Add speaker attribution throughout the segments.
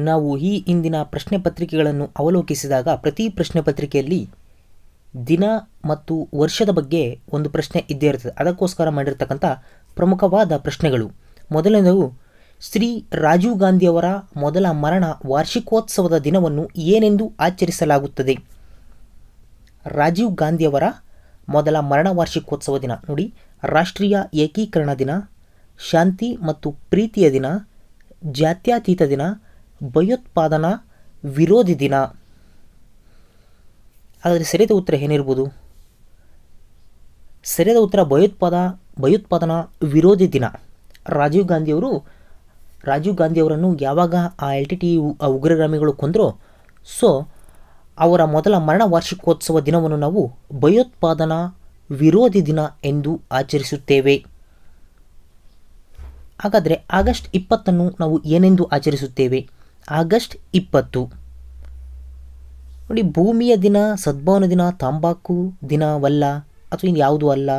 Speaker 1: ನಾವು ಈ ಇಂದಿನ ಪ್ರಶ್ನೆ ಪತ್ರಿಕೆಗಳನ್ನು ಅವಲೋಕಿಸಿದಾಗ ಪ್ರತಿ ಪ್ರಶ್ನೆ ಪತ್ರಿಕೆಯಲ್ಲಿ ದಿನ ಮತ್ತು ವರ್ಷದ ಬಗ್ಗೆ ಒಂದು ಪ್ರಶ್ನೆ ಇದ್ದೇ ಇರ್ತದೆ. ಅದಕ್ಕೋಸ್ಕರ ಮಾಡಿರ್ತಕ್ಕಂಥ ಪ್ರಮುಖವಾದ ಪ್ರಶ್ನೆಗಳು. ಮೊದಲನೇದು, ಶ್ರೀ ರಾಜೀವ್ ಗಾಂಧಿಯವರ ಮೊದಲ ಮರಣ ವಾರ್ಷಿಕೋತ್ಸವದ ದಿನವನ್ನು ಏನೆಂದು ಆಚರಿಸಲಾಗುತ್ತದೆ? ರಾಜೀವ್ ಗಾಂಧಿಯವರ ಮೊದಲ ಮರಣ ವಾರ್ಷಿಕೋತ್ಸವ ದಿನ ನೋಡಿ, ರಾಷ್ಟ್ರೀಯ ಏಕೀಕರಣ ದಿನ, ಶಾಂತಿ ಮತ್ತು ಪ್ರೀತಿಯ ದಿನ, ಜಾತ್ಯತೀತ ದಿನ, ಭಯೋತ್ಪಾದನಾ ವಿರೋಧಿ ದಿನ. ಹಾಗಾದರೆ ಸರಿಯಾದ ಉತ್ತರ ಏನಿರ್ಬೋದು? ಸರಿಯಾದ ಉತ್ತರ ಭಯೋತ್ಪಾದನಾ ವಿರೋಧಿ ದಿನ. ರಾಜೀವ್ ಗಾಂಧಿಯವರನ್ನು ಯಾವಾಗ ಆ LTT ಉಗ್ರಗಾಮಿಗಳು ಕೊಂದರೋ, ಸೊ ಅವರ ಮೊದಲ ಮರಣ ವಾರ್ಷಿಕೋತ್ಸವ ದಿನವನ್ನು ನಾವು ಭಯೋತ್ಪಾದನಾ ವಿರೋಧಿ ದಿನ ಎಂದು ಆಚರಿಸುತ್ತೇವೆ. ಹಾಗಾದರೆ ಆಗಸ್ಟ್ 20 ನಾವು ಏನೆಂದು ಆಚರಿಸುತ್ತೇವೆ? ಆಗಸ್ಟ್ 20 ನೋಡಿ, ಭೂಮಿಯ ದಿನ, ಸದ್ಭಾವನಾ ದಿನ, ತಂಬಾಕು ದಿನವಲ್ಲ ಅಥವಾ ಇನ್ನು ಯಾವುದೂ ಅಲ್ಲ.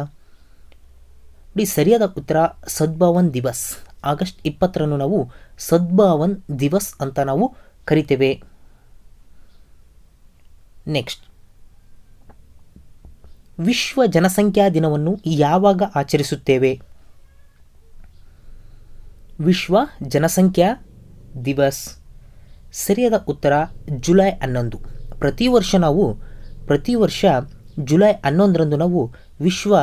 Speaker 1: ನೋಡಿ, ಸರಿಯಾದ ಉತ್ತರ ಸದ್ಭಾವನ್ ದಿವಸ್. ಆಗಸ್ಟ್ 20 ನಾವು ಸದ್ಭಾವನ್ ದಿವಸ್ ಅಂತ ನಾವು ಕರಿತೇವೆ. ನೆಕ್ಸ್ಟ್, ವಿಶ್ವ ಜನಸಂಖ್ಯಾ ದಿನವನ್ನು ಯಾವಾಗ ಆಚರಿಸುತ್ತೇವೆ? ವಿಶ್ವ ಜನಸಂಖ್ಯಾ ದಿವಸ್. ಸರಿಯಾದ ಉತ್ತರ ಜುಲೈ 11. ಪ್ರತಿ ವರ್ಷ ಜುಲೈ 11 ನಾವು ವಿಶ್ವ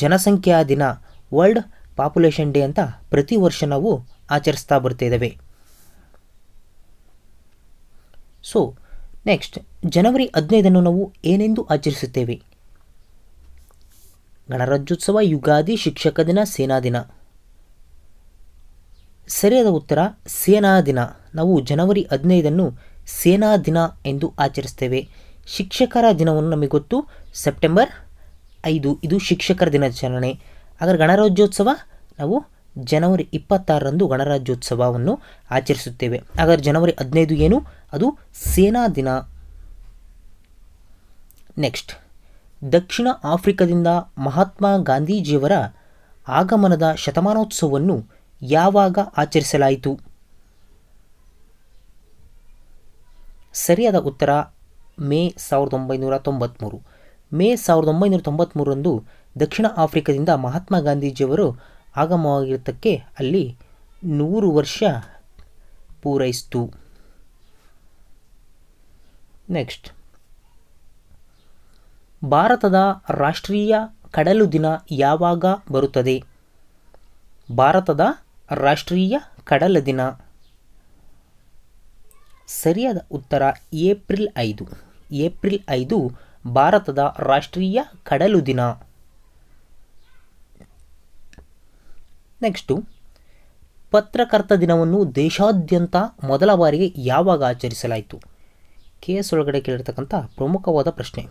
Speaker 1: ಜನಸಂಖ್ಯಾ ದಿನ, ವರ್ಲ್ಡ್ ಪಾಪ್ಯುಲೇಷನ್ ಡೇ ಅಂತ ಪ್ರತಿ ವರ್ಷ ನಾವು ಆಚರಿಸ್ತಾ ಬರ್ತಿದ್ದೇವೆ. ಸೊ ನೆಕ್ಸ್ಟ್, ಜನವರಿ 15 ನಾವು ಏನೆಂದು ಆಚರಿಸುತ್ತೇವೆ? ಗಣರಾಜ್ಯೋತ್ಸವ, ಯುಗಾದಿ, ಶಿಕ್ಷಕ ದಿನ, ಸೇನಾ ದಿನ. ಸರಿಯಾದ ಉತ್ತರ ಸೇನಾ ದಿನ. ನಾವು ಜನವರಿ 15 ಸೇನಾ ದಿನ ಎಂದು ಆಚರಿಸ್ತೇವೆ. ಶಿಕ್ಷಕರ ದಿನವನ್ನು ನಮಗೆ ಗೊತ್ತು, ಸೆಪ್ಟೆಂಬರ್ 5 ಇದು ಶಿಕ್ಷಕರ ದಿನಾಚರಣೆ. ಹಾಗಾದರೆ ಗಣರಾಜ್ಯೋತ್ಸವ ನಾವು ಜನವರಿ 26 ಗಣರಾಜ್ಯೋತ್ಸವವನ್ನು ಆಚರಿಸುತ್ತೇವೆ. ಹಾಗಾದರೆ ಜನವರಿ 15 ಏನು? ಅದು ಸೇನಾ ದಿನ. ನೆಕ್ಸ್ಟ್, ದಕ್ಷಿಣ ಆಫ್ರಿಕಾದಿಂದ ಮಹಾತ್ಮ ಗಾಂಧೀಜಿಯವರ ಆಗಮನದ ಶತಮಾನೋತ್ಸವವನ್ನು ಯಾವಾಗ ಆಚರಿಸಲಾಯಿತು? ಸರಿಯಾದ ಉತ್ತರ ಮೇ 1993. ಮೇ 1993 ದಕ್ಷಿಣ ಆಫ್ರಿಕಾದಿಂದ ಮಹಾತ್ಮ ಗಾಂಧೀಜಿಯವರು ಆಗಮನವಾಗಿದ್ದಕ್ಕೆ ಅಲ್ಲಿ 100 ವರ್ಷ ಪೂರೈಸಿತು. ನೆಕ್ಸ್ಟ್, ಭಾರತದ ರಾಷ್ಟ್ರೀಯ ಕಡಲು ದಿನ ಯಾವಾಗ ಬರುತ್ತದೆ? ಭಾರತದ ರಾಷ್ಟ್ರೀಯ ಕಡಲ ದಿನ. ಸರಿಯಾದ ಉತ್ತರ ಏಪ್ರಿಲ್ 5. ಏಪ್ರಿಲ್ 5 ಭಾರತದ ರಾಷ್ಟ್ರೀಯ ಕಡಲು ದಿನ. ನೆಕ್ಸ್ಟು, ಪತ್ರಕರ್ತ ದಿನವನ್ನು ದೇಶಾದ್ಯಂತ ಮೊದಲ ಬಾರಿಗೆ ಯಾವಾಗ ಆಚರಿಸಲಾಯಿತು? KS ಒಳಗಡೆ ಕೇಳಿರ್ತಕ್ಕಂಥ ಪ್ರಮುಖವಾದ ಪ್ರಶ್ನೆ.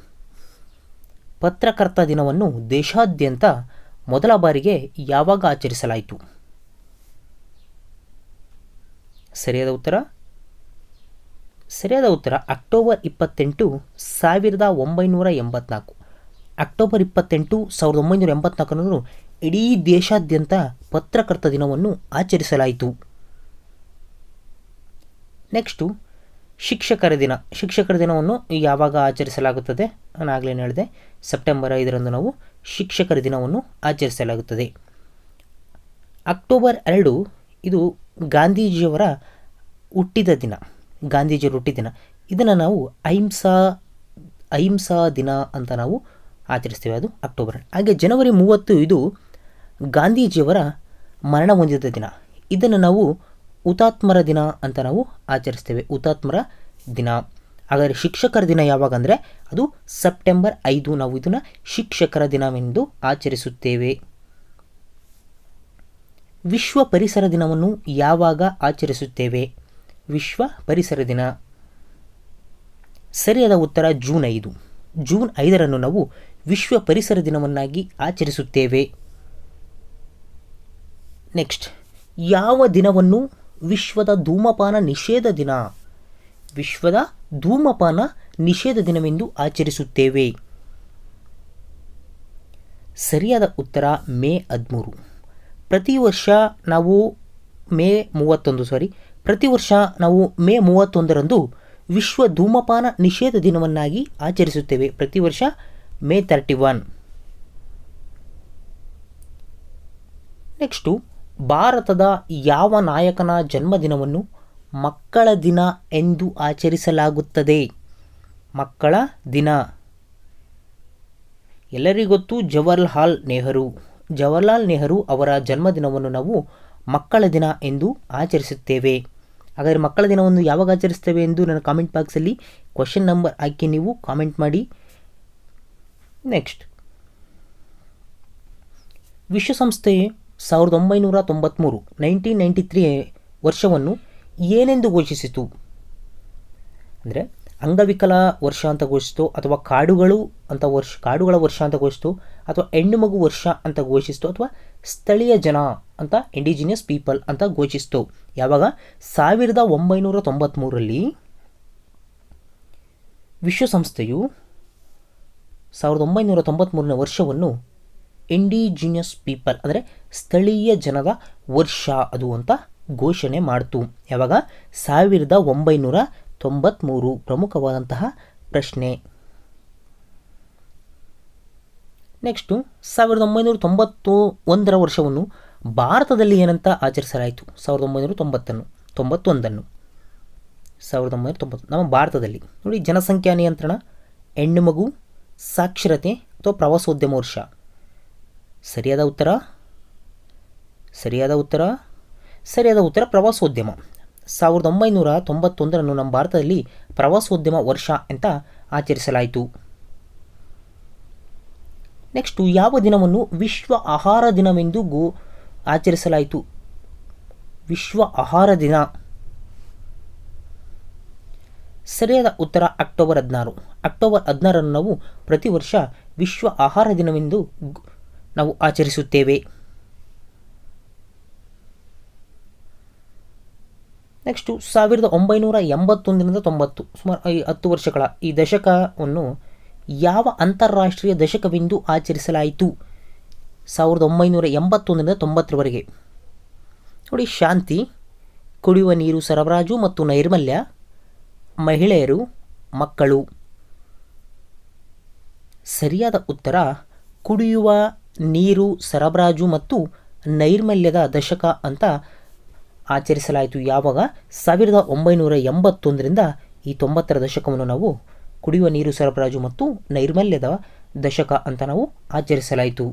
Speaker 1: ಪತ್ರಕರ್ತ ದಿನವನ್ನು ದೇಶಾದ್ಯಂತ ಮೊದಲ ಬಾರಿಗೆ ಯಾವಾಗ ಆಚರಿಸಲಾಯಿತು? ಸರಿಯಾದ ಉತ್ತರ ಅಕ್ಟೋಬರ್ 28, 1984. ಅಕ್ಟೋಬರ್ 28, 1984 ಇಡೀ ದೇಶಾದ್ಯಂತ ಪತ್ರಕರ್ತ ದಿನವನ್ನು ಆಚರಿಸಲಾಯಿತು. ನೆಕ್ಸ್ಟು, ಶಿಕ್ಷಕರ ದಿನ. ಶಿಕ್ಷಕರ ದಿನವನ್ನು ಯಾವಾಗ ಆಚರಿಸಲಾಗುತ್ತದೆ? ನಾನು ಆಗಲೇ ಹೇಳಿದೆ, ಸೆಪ್ಟೆಂಬರ್ 5 ನಾವು ಶಿಕ್ಷಕರ ದಿನವನ್ನು ಆಚರಿಸಲಾಗುತ್ತದೆ. ಅಕ್ಟೋಬರ್ 2 ಇದು ಗಾಂಧೀಜಿಯವರ ಹುಟ್ಟಿದ ದಿನ. ಇದನ್ನು ನಾವು ಅಹಿಂಸಾ ದಿನ ಅಂತ ನಾವು ಆಚರಿಸ್ತೇವೆ, ಅದು ಅಕ್ಟೋಬರ್. ಹಾಗೆ ಜನವರಿ 30 ಇದು ಗಾಂಧೀಜಿಯವರ ಮರಣ ಹೊಂದಿದ ದಿನ. ಇದನ್ನು ನಾವು ಹುತಾತ್ಮರ ದಿನ ಅಂತ ನಾವು ಆಚರಿಸ್ತೇವೆ, ಹುತಾತ್ಮರ ದಿನ. ಹಾಗಾದರೆ ಶಿಕ್ಷಕರ ದಿನ ಯಾವಾಗ ಅಂದರೆ ಅದು ಸೆಪ್ಟೆಂಬರ್ 5 ನಾವು ಇದನ್ನು ಶಿಕ್ಷಕರ ದಿನವೆಂದು ಆಚರಿಸುತ್ತೇವೆ. ವಿಶ್ವ ಪರಿಸರ ದಿನವನ್ನು ಯಾವಾಗ ಆಚರಿಸುತ್ತೇವೆ? ವಿಶ್ವ ಪರಿಸರ ದಿನ. ಸರಿಯಾದ ಉತ್ತರ ಜೂನ್ 5. ಜೂನ್ 5 ನಾವು ವಿಶ್ವ ಪರಿಸರ ದಿನವನ್ನಾಗಿ ಆಚರಿಸುತ್ತೇವೆ. ನೆಕ್ಸ್ಟ್, ಯಾವ ದಿನವನ್ನು ವಿಶ್ವದ ಧೂಮಪಾನ ನಿಷೇಧ ದಿನ ದಿನವೆಂದು ಆಚರಿಸುತ್ತೇವೆ? ಸರಿಯಾದ ಉತ್ತರ ಮೇ 13. ಪ್ರತಿ ವರ್ಷ ನಾವು ಪ್ರತಿ ವರ್ಷ ನಾವು ಮೇ 31ರಂದು ವಿಶ್ವ ಧೂಮಪಾನ ನಿಷೇಧ ದಿನವನ್ನಾಗಿ ಆಚರಿಸುತ್ತೇವೆ. ಪ್ರತಿ ವರ್ಷ ಮೇ 31. ನೆಕ್ಸ್ಟು, ಭಾರತದ ಯಾವ ನಾಯಕನ ಜನ್ಮದಿನವನ್ನು ಮಕ್ಕಳ ದಿನ ಎಂದು ಆಚರಿಸಲಾಗುತ್ತದೆ? ಮಕ್ಕಳ ದಿನ. ಎಲ್ಲರಿಗೂ ಗೊತ್ತು, ಜವಾಹರ್ಲಾಲ್ ನೆಹರು ಅವರ ಜನ್ಮದಿನವನ್ನು ನಾವು ಮಕ್ಕಳ ದಿನ ಎಂದು ಆಚರಿಸುತ್ತೇವೆ. ಹಾಗಾದರೆ ಮಕ್ಕಳ ದಿನವನ್ನು ಯಾವಾಗ ಆಚರಿಸ್ತೇವೆ ಎಂದು ನನ್ನ ಕಾಮೆಂಟ್ ಬಾಕ್ಸಲ್ಲಿ ಕ್ವಶನ್ ನಂಬರ್ ಹಾಕಿ ನೀವು ಕಾಮೆಂಟ್ ಮಾಡಿ. ನೆಕ್ಸ್ಟ್, ವಿಶ್ವಸಂಸ್ಥೆ 1993 1993 ವರ್ಷವನ್ನು ಏನೆಂದು ಘೋಷಿಸಿತು? ಅಂದರೆ ಅಂಗವಿಕಲ ವರ್ಷ ಅಂತ ಘೋಷಿಸಿತು, ಅಥವಾ ಕಾಡುಗಳ ವರ್ಷ ಅಂತ ಘೋಷಿಸಿತು, ಅಥವಾ ಹೆಣ್ಣು ಮಗು ವರ್ಷ ಅಂತ ಘೋಷಿಸಿತು, ಅಥವಾ ಸ್ಥಳೀಯ ಜನ ಅಂತ ಇಂಡಿಜಿನಿಯಸ್ ಪೀಪಲ್ ಅಂತ ಘೋಷಿಸಿತು. ಯಾವಾಗ? 1993ರಲ್ಲಿ ವಿಶ್ವಸಂಸ್ಥೆಯು 1993ನೇ ವರ್ಷವನ್ನು ಇಂಡಿಜಿನಿಯಸ್ ಪೀಪಲ್ ಅಂದರೆ ಸ್ಥಳೀಯ ಜನದ ವರ್ಷ ಅದು ಅಂತ ಘೋಷಣೆ ಮಾಡಿತು. ಯಾವಾಗ? 1993. ಪ್ರಮುಖವಾದಂತಹ ಪ್ರಶ್ನೆ. ನೆಕ್ಸ್ಟು, 1991ರ ವರ್ಷವನ್ನು ಭಾರತದಲ್ಲಿ ಏನಂತ ಆಚರಿಸಲಾಯಿತು? 1991 ನಮ್ಮ ಭಾರತದಲ್ಲಿ ನೋಡಿ, ಜನಸಂಖ್ಯಾ ನಿಯಂತ್ರಣ, ಹೆಣ್ಣು ಮಗು, ಸಾಕ್ಷರತೆ ಅಥವಾ ಪ್ರವಾಸೋದ್ಯಮ ವರ್ಷ. ಸರಿಯಾದ ಉತ್ತರ ಪ್ರವಾಸೋದ್ಯಮ. 1991ರಂದು ನಮ್ಮ ಭಾರತದಲ್ಲಿ ಪ್ರವಾಸೋದ್ಯಮ ವರ್ಷ ಅಂತ ಆಚರಿಸಲಾಯಿತು. ನೆಕ್ಸ್ಟು, ಯಾವ ದಿನವನ್ನು ವಿಶ್ವ ಆಹಾರ ದಿನವೆಂದು ಆಚರಿಸಲಾಯಿತು? ವಿಶ್ವ ಆಹಾರ ದಿನ. ಸರಿಯಾದ ಉತ್ತರ ಅಕ್ಟೋಬರ್ 16ರಂದು ನಾವು ಪ್ರತಿ ವರ್ಷ ವಿಶ್ವ ಆಹಾರ ದಿನವೆಂದು ನಾವು ಆಚರಿಸುತ್ತೇವೆ. ನೆಕ್ಸ್ಟು, 1981ರಿಂದ 90 ಸುಮಾರು 10 ವರ್ಷಗಳ ಈ ದಶಕವನ್ನು ಯಾವ ಅಂತಾರಾಷ್ಟ್ರೀಯ ದಶಕವೆಂದು ಆಚರಿಸಲಾಯಿತು? 1981ರಿಂದ 90ರವರೆಗೆ ನೋಡಿ, ಶಾಂತಿ, ಕುಡಿಯುವ ನೀರು ಸರಬರಾಜು ಮತ್ತು ನೈರ್ಮಲ್ಯ, ಮಹಿಳೆಯರು, ಮಕ್ಕಳು. ಸರಿಯಾದ ಉತ್ತರ ಕುಡಿಯುವ ನೀರು ಸರಬರಾಜು ಮತ್ತು ನೈರ್ಮಲ್ಯದ ದಶಕ ಅಂತ ಆಚರಿಸಲಾಯಿತು. ಯಾವಾಗ? 1981ರಿಂದ ಈ 90ರ ದಶಕವನ್ನು ನಾವು ಕುಡಿಯುವ ನೀರು ಸರಬರಾಜು ಮತ್ತು ನೈರ್ಮಲ್ಯದ ದಶಕ ಅಂತ ನಾವು ಆಚರಿಸಲಾಯಿತು.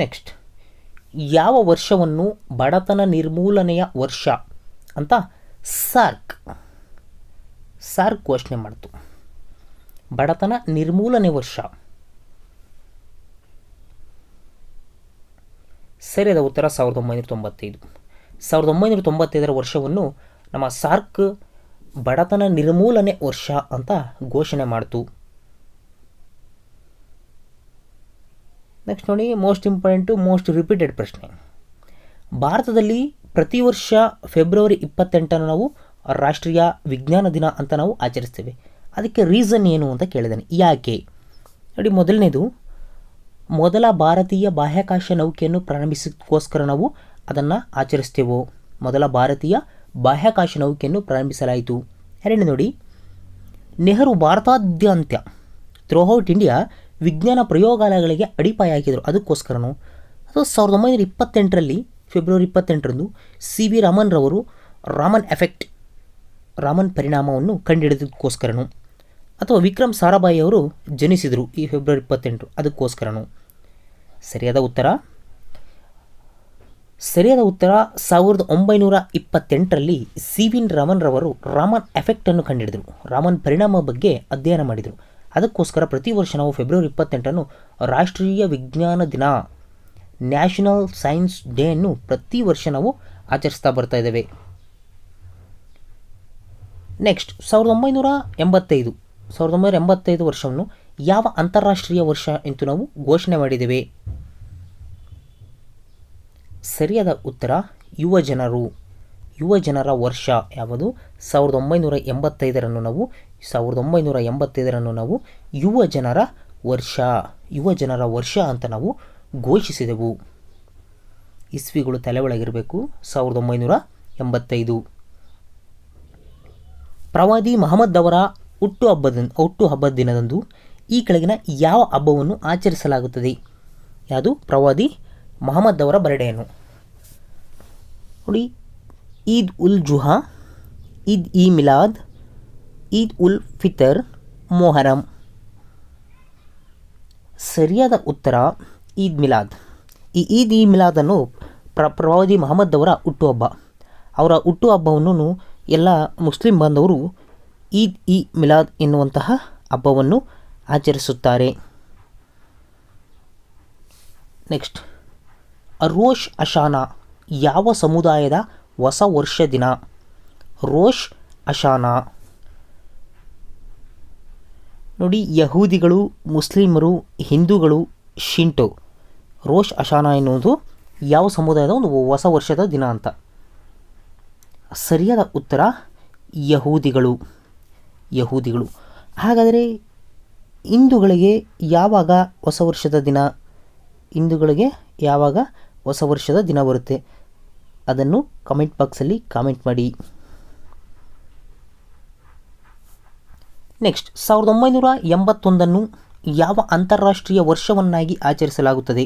Speaker 1: ನೆಕ್ಸ್ಟ್, ಯಾವ ವರ್ಷವನ್ನು ಬಡತನ ನಿರ್ಮೂಲನೆಯ ವರ್ಷ ಅಂತ ಸಾರ್ಕ್ ಘೋಷಣೆ ಮಾಡಿತು? ಬಡತನ ನಿರ್ಮೂಲನೆ ವರ್ಷ. ಸರಿಯಾದ ಉತ್ತರ 1995. 1995ರ ವರ್ಷವನ್ನು ನಮ್ಮ ಸಾರ್ಕ್ ಬಡತನ ನಿರ್ಮೂಲನೆ ವರ್ಷ ಅಂತ ಘೋಷಣೆ ಮಾಡಿತು. ನೆಕ್ಸ್ಟ್ ನೋಡಿ, ಮೋಸ್ಟ್ ಇಂಪಾರ್ಟೆಂಟು, ಮೋಸ್ಟ್ ರಿಪೀಟೆಡ್ ಪ್ರಶ್ನೆ. ಭಾರತದಲ್ಲಿ ಪ್ರತಿ ವರ್ಷ ಫೆಬ್ರವರಿ 28 ನಾವು ರಾಷ್ಟ್ರೀಯ ವಿಜ್ಞಾನ ದಿನ ಅಂತ ನಾವು ಆಚರಿಸ್ತೇವೆ. ಅದಕ್ಕೆ ರೀಸನ್ ಏನು ಅಂತ ಕೇಳಿದ್ದಾನೆ. ಯಾಕೆ ನೋಡಿ, ಮೊದಲನೇದು, ಮೊದಲ ಭಾರತೀಯ ಬಾಹ್ಯಾಕಾಶ ನೌಕೆಯನ್ನು ಪ್ರಾರಂಭಿಸೋಕ್ಕೋಸ್ಕರ ನಾವು ಅದನ್ನು ಆಚರಿಸ್ತೇವೋ. ಮೊದಲ ಭಾರತೀಯ ಬಾಹ್ಯಾಕಾಶ ನೌಕೆಯನ್ನು ಪ್ರಾರಂಭಿಸಲಾಯಿತು. ಎರಡನೇ ನೋಡಿ, ನೆಹರು ಭಾರತಾದ್ಯಂತ ಥ್ರೂಔಟ್ ಇಂಡಿಯಾ ವಿಜ್ಞಾನ ಪ್ರಯೋಗಾಲಯಗಳಿಗೆ ಅಡಿಪಾಯ ಹಾಕಿದರು, ಅದಕ್ಕೋಸ್ಕರನೋ. ಅಥವಾ 1928ರಲ್ಲಿ ಫೆಬ್ರವರಿ 28ರಂದು CV ರಾಮನ್ ರವರು ರಾಮನ್ ಪರಿಣಾಮವನ್ನು ಕಂಡುಹಿಡಿದಕ್ಕೋಸ್ಕರನು. ಅಥವಾ ವಿಕ್ರಮ್ ಸಾರಾಭಾಯಿ ಅವರು ಜನಿಸಿದರು ಈ ಫೆಬ್ರವರಿ 28 ಅದಕ್ಕೋಸ್ಕರನು. ಸರಿಯಾದ ಉತ್ತರ 1928ರಲ್ಲಿ CV ರಾಮನ್ ರವರು ರಾಮನ್ ಎಫೆಕ್ಟನ್ನು ಕಂಡುಹಿಡಿದರು, ರಾಮನ್ ಪರಿಣಾಮ ಬಗ್ಗೆ ಅಧ್ಯಯನ ಮಾಡಿದರು. ಅದಕ್ಕೋಸ್ಕರ ಪ್ರತಿ ವರ್ಷ ನಾವು ಫೆಬ್ರವರಿ 28 ರಾಷ್ಟ್ರೀಯ ವಿಜ್ಞಾನ ದಿನ, ನ್ಯಾಷನಲ್ ಸೈನ್ಸ್ ಡೇ ಅನ್ನು ಪ್ರತಿ ವರ್ಷ ನಾವು ಆಚರಿಸ್ತಾ ಬರ್ತಾ ಇದ್ದೇವೆ. ನೆಕ್ಸ್ಟ್, 1985 ವರ್ಷವನ್ನು ಯಾವ ಅಂತಾರಾಷ್ಟ್ರೀಯ ವರ್ಷ ಎಂದು ನಾವು ಘೋಷಣೆ ಮಾಡಿದ್ದೇವೆ? ಸರಿಯಾದ ಉತ್ತರ ಯುವ ಜನರ ವರ್ಷ. ಯಾವುದು? 1985ರಂದು ನಾವು ಯುವ ಜನರ ವರ್ಷ ಅಂತ ನಾವು ಘೋಷಿಸಿದೆವು. ಇಸ್ವಿಗಳು ತಲೆ ಒಳಗಿರಬೇಕು. 1985. ಪ್ರವಾದಿ ಮಹಮ್ಮದ್ ಅವರ ಹುಟ್ಟುಹಬ್ಬದ ದಿನದಂದು ಈ ಕೆಳಗಿನ ಯಾವ ಹಬ್ಬವನ್ನು ಆಚರಿಸಲಾಗುತ್ತದೆ? ಯಾವುದು? ಪ್ರವಾದಿ ಮಹಮ್ಮದ್ ಅವರ ಬರ್ಡೇಯನ್ನು. ನೋಡಿ, ಈದ್ ಉಲ್ ಜುಹಾ, ಈದ್ ಇ ಮಿಲಾದ್, ಈದ್ ಉಲ್ ಫಿತರ್, ಮೊಹರಂ. ಸರಿಯಾದ ಉತ್ತರ ಈದ್ ಮಿಲಾದ್. ಈ ಈದ್ ಇ ಮಿಲಾದನ್ನು ಪ್ರವಾದಿ ಮಹಮ್ಮದ್ ಅವರ ಹುಟ್ಟುಹಬ್ಬ. ಅವರ ಹುಟ್ಟುಹಬ್ಬವನ್ನು ಎಲ್ಲ ಮುಸ್ಲಿಂ ಬಾಂಧವರು ಈದ್ ಇ ಮಿಲಾದ್ ಎನ್ನುವಂತಹ ಹಬ್ಬವನ್ನು ಆಚರಿಸುತ್ತಾರೆ. ನೆಕ್ಸ್ಟ್, ರೋಷ್ ಹಶಾನಾ ಯಾವ ಸಮುದಾಯದ ಹೊಸ ವರ್ಷ ದಿನ? ರೋಷ್ ಹಶಾನಾ ನೋಡಿ, ಯಹೂದಿಗಳು, ಮುಸ್ಲಿಮರು, ಹಿಂದೂಗಳು, ಶಿಂಟೋ. ರೋಷ್ ಹಶಾನಾ ಎನ್ನುವುದು ಯಾವ ಸಮುದಾಯದ ಒಂದು ಹೊಸ ವರ್ಷದ ದಿನ ಅಂತ. ಸರಿಯಾದ ಉತ್ತರ ಯಹೂದಿಗಳು. ಹಾಗಾದರೆ ಹಿಂದೂಗಳಿಗೆ ಯಾವಾಗ ಹೊಸ ವರ್ಷದ ದಿನ? ಹಿಂದೂಗಳಿಗೆ ಯಾವಾಗ ಹೊಸ ವರ್ಷದ ದಿನ ಬರುತ್ತೆ? ಅದನ್ನು ಕಮೆಂಟ್ ಬಾಕ್ಸಲ್ಲಿ ಕಾಮೆಂಟ್ ಮಾಡಿ. ನೆಕ್ಸ್ಟ್, 1981 ಯಾವ ಅಂತಾರಾಷ್ಟ್ರೀಯ ವರ್ಷವನ್ನಾಗಿ ಆಚರಿಸಲಾಗುತ್ತದೆ?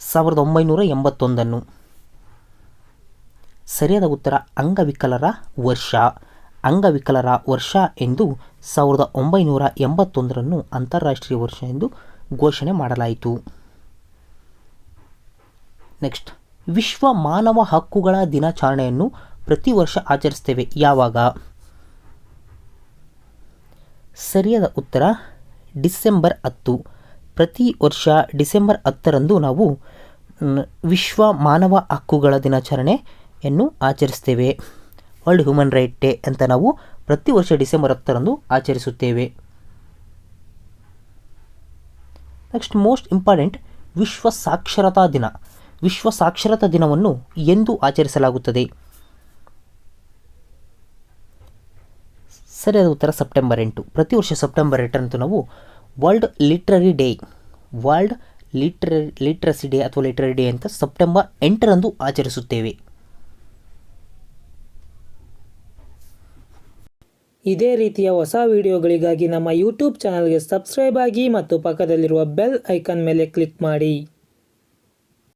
Speaker 1: 1981. ಸರಿಯಾದ ಉತ್ತರ ಅಂಗವಿಕಲರ ವರ್ಷ. ಅಂಗವಿಕಲರ ವರ್ಷ ಎಂದು 1981 ಅಂತಾರಾಷ್ಟ್ರೀಯ ವರ್ಷ ಎಂದು ಘೋಷಣೆ ಮಾಡಲಾಯಿತು. ನೆಕ್ಸ್ಟ್, ವಿಶ್ವ ಮಾನವ ಹಕ್ಕುಗಳ ದಿನಾಚರಣೆಯನ್ನು ಪ್ರತಿ ವರ್ಷ ಆಚರಿಸ್ತೇವೆ. ಯಾವಾಗ? ಸರಿಯಾದ ಉತ್ತರ ಡಿಸೆಂಬರ್ 10. ಪ್ರತಿ ವರ್ಷ ಡಿಸೆಂಬರ್ 10ರಂದು ನಾವು ವಿಶ್ವ ಮಾನವ ಹಕ್ಕುಗಳ ದಿನಾಚರಣೆಯನ್ನು ಆಚರಿಸ್ತೇವೆ. ವರ್ಲ್ಡ್ ಹ್ಯೂಮನ್ ರೈಟ್ ಡೇ ಅಂತ ನಾವು ಪ್ರತಿ ವರ್ಷ ಡಿಸೆಂಬರ್ 10ರಂದು ಆಚರಿಸುತ್ತೇವೆ. ನೆಕ್ಸ್ಟ್, ಮೋಸ್ಟ್ ಇಂಪಾರ್ಟೆಂಟ್, ವಿಶ್ವ ಸಾಕ್ಷರತಾ ದಿನ. ವಿಶ್ವ ಸಾಕ್ಷರತಾ ದಿನವನ್ನು ಎಂದು ಆಚರಿಸಲಾಗುತ್ತದೆ? ಸರಿಯಾದ ಉತ್ತರ ಸೆಪ್ಟೆಂಬರ್ 8. ಪ್ರತಿ ವರ್ಷ ಸೆಪ್ಟೆಂಬರ್ 8ರಂದು ನಾವು ವರ್ಲ್ಡ್ ಲಿಟ್ರಸಿ ಡೇ ಅಥವಾ ಲಿಟರರಿ ಡೇ ಅಂತ ಸೆಪ್ಟೆಂಬರ್ 8ರಂದು ಆಚರಿಸುತ್ತೇವೆ.
Speaker 2: ಇದೇ ರೀತಿಯ ಹೊಸ ವಿಡಿಯೋಗಳಿಗಾಗಿ ನಮ್ಮ ಯೂಟ್ಯೂಬ್ ಚಾನಲ್ಗೆ ಸಬ್ಸ್ಕ್ರೈಬ್ ಆಗಿ ಮತ್ತು ಪಕ್ಕದಲ್ಲಿರುವ ಬೆಲ್ ಐಕಾನ್ ಮೇಲೆ ಕ್ಲಿಕ್ ಮಾಡಿ.